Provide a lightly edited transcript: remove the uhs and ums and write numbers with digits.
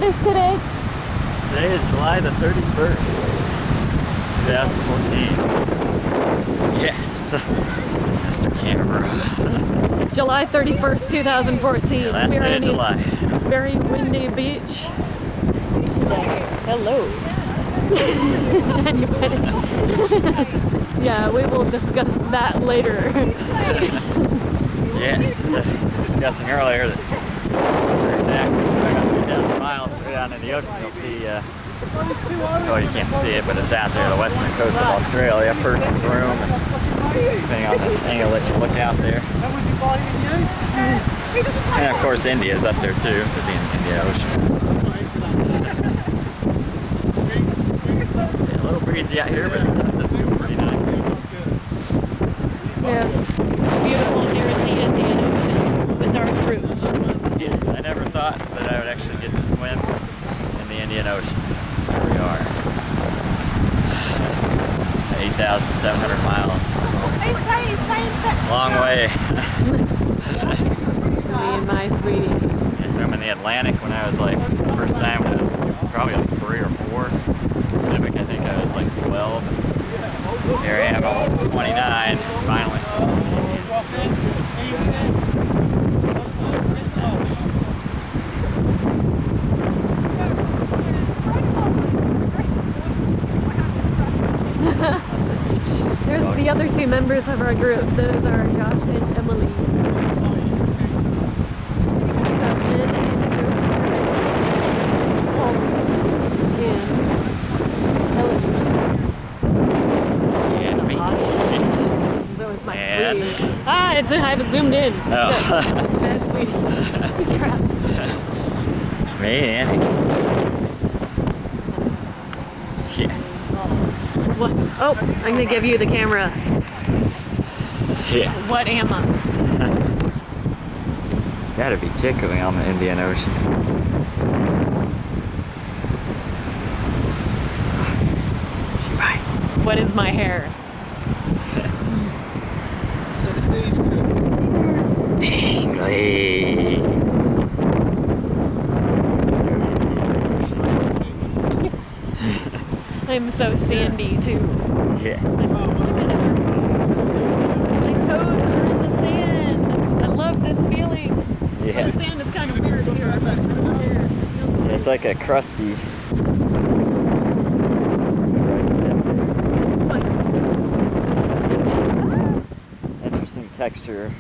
What is today? Today is July the 31st, 2014. Yes, Mr. Camera. July 31st, 2014. Yeah, last We're day on of July. a very windy beach. Hello. Anyway. Yeah, we will discuss that later. Yes, as I was discussing earlier, that for exactly about 3,000 miles straight out in the ocean, you'll see, well, you can't see it, but it's out there, the western coast of Australia, Perkins Room, and depending on the angle that you look out there. And of course, India's up there too, to be in the Indian Ocean. Yeah, a little breezy out here, but it does feel pretty nice. Yes, it's beautiful here in the Indian Ocean with our group. Yes, I never thought that I would actually get to swim in the Indian Ocean. Here we are. 8,700 miles. Long way. Me and my sweetie. I swam in the Atlantic when I was like, first time when I was probably like 3 or 4. Pacific, I think I was like 12. Here I am, almost 29, finally. There's the other two members of our group. Those are Josh and Emily. My sweetie. I haven't zoomed in. Oh. Bad sweetie. Crap. Man. Yeah. What? Oh, I'm gonna give you the camera. Yeah. What am I? Gotta be tickling on the Indian Ocean. She bites. What is my hair? Dangly. I'm so sandy too. Yeah. My toes are in the sand. I love this feeling. Yeah. The sand is kind of weird here. Yeah, it's like a crusty. Interesting texture.